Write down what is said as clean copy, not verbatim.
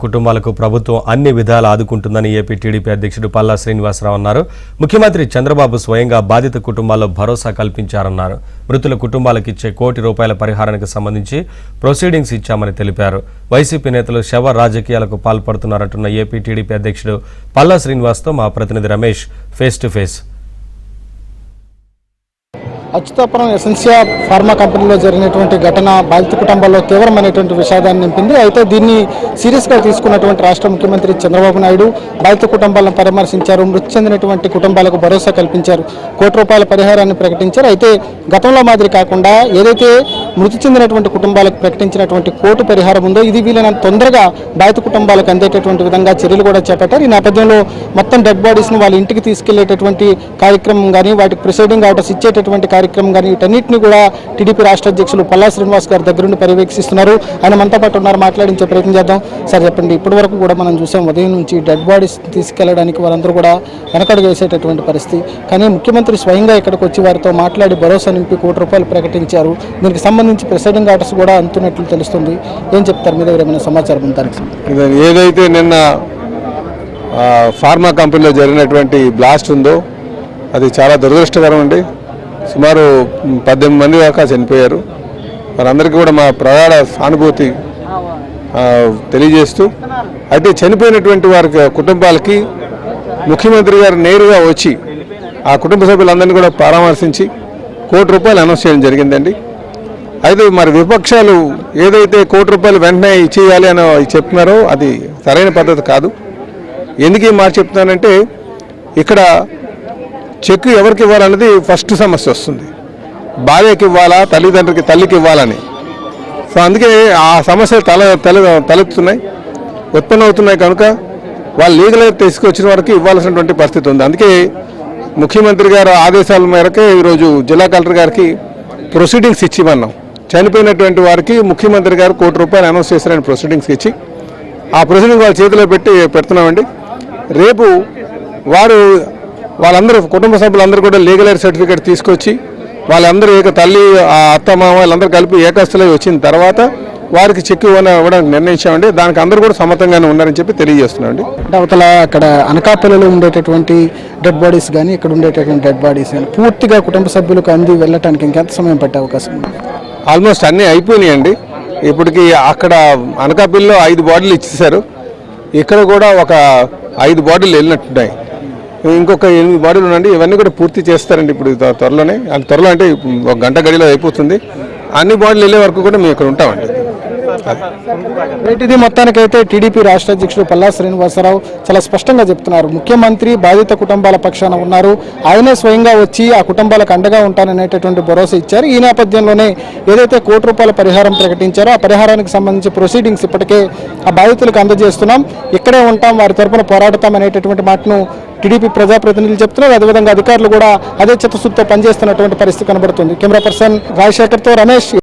కుటుంబాలకు ప్రభుత్వం అన్ని విధాలు ఆదుకుంటుందని ఏపీ టీడీపీ అధ్యక్షుడు పల్లా శ్రీనివాసరావు అన్నారు. ముఖ్యమంత్రి చంద్రబాబు స్వయంగా బాధిత కుటుంబాల్లో భరోసా కల్పించారన్నారు. మృతుల కుటుంబాలకు ఇచ్చే ₹1 కోటి పరిహారానికి సంబంధించి ప్రొసీడింగ్స్ ఇచ్చామని తెలిపారు. వైసీపీ నేతలు శవ రాజకీయాలకు పాల్పడుతున్నారంటున్న ఏపీ టీడీపీ అధ్యక్షుడు పల్లా శ్రీనివాస్తో మా ప్రతినిధి Ramesh face to face. Achyutapuram Essentia pharma కంపెనీలో జరిగినటువంటి ఘటన బాధిత కుటుంబాల్లో తీవ్రమైనటువంటి విషాదాన్ని నింపింది. అయితే దీన్ని సీరియస్గా తీసుకున్నటువంటి రాష్ట్ర ముఖ్యమంత్రి చంద్రబాబు నాయుడు బాధిత కుటుంబాలను పరామర్శించారు. మృతి చెందినటువంటి కుటుంబాలకు భరోసా కల్పించారు. ₹1 కోటి పరిహారాన్ని ప్రకటించారు. అయితే గతంలో మాదిరి కాకుండా ఏదైతే మృతి చెందినటువంటి కుటుంబాలకు ప్రకటించినటువంటి కోటి పరిహారం ఉందో ఇది వీలైనంత తొందరగా బాధిత కుటుంబాలకు అందేటటువంటి విధంగా చర్యలు కూడా చేపట్టారు. ఈ నేపథ్యంలో మొత్తం డెడ్ బాడీస్ని వాళ్ళ ఇంటికి తీసుకెళ్లేటటువంటి కార్యక్రమం కానీ వాటికి ప్రిసైడింగ్ ఆర్డర్స్ ఇచ్చేటటువంటి కార్యక్రమం కానీ వీటన్నిటిని కూడా టీడీపీ రాష్ట్ర అధ్యక్షులు పల్లా శ్రీనివాస్ గారి దగ్గరుండి పర్యవేక్షిస్తున్నారు. ఆయన మనతో పాటు ఉన్నారు, మాట్లాడించే ప్రయత్నం చేద్దాం. సార్ చెప్పండి, ఇప్పటి వరకు కూడా మనం చూసాం ఉదయం నుంచి డెడ్ బాడీస్ తీసుకెళ్లడానికి వాళ్ళందరూ కూడా వెనకడుగు వేసేటటువంటి పరిస్థితి. కానీ ముఖ్యమంత్రి స్వయంగా ఇక్కడికి వచ్చి వారితో మాట్లాడి భరోసా నింపి ₹1 కోటి ప్రకటించారు. దీనికి సంబంధించి ప్రిసైడింగ్ ఆర్డర్స్ కూడా అందుతున్నట్లు తెలుస్తుంది. ఏం చెప్తారు, మీ దగ్గర ఏమైనా సమాచారం ఉందానికి? ఏదైతే నిన్న ఫార్మా కంపెనీలో జరిగినటువంటి బ్లాస్ట్ ఉందో అది చాలా దురదృష్టకరం అండి. సుమారు 18 మంది దాకా చనిపోయారు. వారందరికీ కూడా మా ప్రగాఢ సానుభూతి తెలియజేస్తూ, అయితే చనిపోయినటువంటి వారి కుటుంబాలకి ముఖ్యమంత్రి గారు నేరుగా వచ్చి ఆ కుటుంబ సభ్యులందరినీ కూడా పరామర్శించి ₹1 కోటి అనౌన్స్ చేయడం జరిగిందండి. అయితే మరి విపక్షాలు ఏదైతే ₹1 కోటి వెంటనే ఇచ్చేయాలి అని చెప్తున్నారో అది సరైన పద్ధతి కాదు. ఎందుకు ఈ మాట చెప్తున్నానంటే, ఇక్కడ చెక్ ఎవరికి ఇవ్వాలన్నది ఫస్ట్ సమస్య వస్తుంది. భార్యకి ఇవ్వాలా, తల్లికి ఇవ్వాలని. సో అందుకే ఆ సమస్యలు తలెత్తుతున్నాయి, ఉత్పన్నం అవుతున్నాయి. కనుక వాళ్ళు లీగల్గా తీసుకొచ్చిన వారికి ఇవ్వాల్సినటువంటి పరిస్థితి ఉంది. అందుకే ముఖ్యమంత్రి గారు ఆదేశాల మేరకు ఈరోజు జిల్లా కలెక్టర్ గారికి ప్రొసీడింగ్స్ ఇచ్చిమన్నాం. చనిపోయినటువంటి వారికి ముఖ్యమంత్రి గారు ₹1 కోటి అనౌన్స్ చేశారని ప్రొసీడింగ్స్ ఇచ్చి ఆ ప్రొసీడింగ్ వాళ్ళ చేతిలో పెడుతున్నామండి. రేపు వాళ్ళందరూ కుటుంబ సభ్యులందరూ కూడా లీగల్ ఎయిడ్ సర్టిఫికేట్ తీసుకొచ్చి వాళ్ళందరూ తల్లి అత్త మామ వాళ్ళందరూ కలిపి ఏకస్తులై వచ్చిన తర్వాత వారికి చెక్ ఇవ్వడానికి నిర్ణయించామండి. దానికి అందరూ కూడా సమ్మతంగానే ఉన్నారని చెప్పి తెలియజేస్తున్నామండి. అవతల అక్కడ అనకాపల్లిలో ఉండేటటువంటి డెడ్ బాడీస్ కానీ ఇక్కడ ఉండేటటువంటి డెడ్ బాడీస్ కానీ పూర్తిగా కుటుంబ సభ్యులకు అంది వెళ్ళటానికి ఇంకెంత సమయం పట్టే అవకాశం ఉంది? ఆల్మోస్ట్ అన్నీ అయిపోయినాయండి. ఇప్పటికి అక్కడ అనకాపల్లిలో 5 బాడీలు ఇచ్చేశారు. ఇక్కడ కూడా ఒక 5 బాడీలు వెళ్ళినట్టున్నాయి. ఇంకొక 8 బాడీలు ఉన్నాయండి. ఇవన్నీ కూడా పూర్తి చేస్తారండి ఇప్పుడు త్వరలోనే. త్వరలో అంటే 1 గంట గడిలో అయిపోతుంది. అన్ని బాడీలు వెళ్ళే వరకు కూడా మేము ఇక్కడ ఉంటామండి. ఇది మొత్తానికైతే టీడీపీ రాష్ట్ర అధ్యక్షుడు పల్లా శ్రీనివాసరావు చాలా స్పష్టంగా చెప్తున్నారు. ముఖ్యమంత్రి బాధిత కుటుంబాల పక్షాన ఉన్నారు. ఆయనే స్వయంగా వచ్చి ఆ కుటుంబాలకు అండగా ఉంటాననేటటువంటి భరోసా ఇచ్చారు. ఈ నేపథ్యంలోనే ఏదైతే ₹1 కోటి పరిహారం ప్రకటించారో ఆ పరిహారానికి సంబంధించి ప్రొసీడింగ్స్ ఇప్పటికే ఆ బాధితులకు అందజేస్తున్నాం, ఇక్కడే ఉంటాం, వారి తరఫున పోరాడతాం అనేటటువంటి మాటను టీడీపీ ప్రజాప్రతినిధులు చెప్తున్నారు. అదేవిధంగా అధికారులు కూడా అదే చిత్తశుద్ధితో పనిచేస్తున్నటువంటి పరిస్థితి కనబడుతుంది. కెమెరా పర్సన్ రాజశేఖర్తో రమేష్.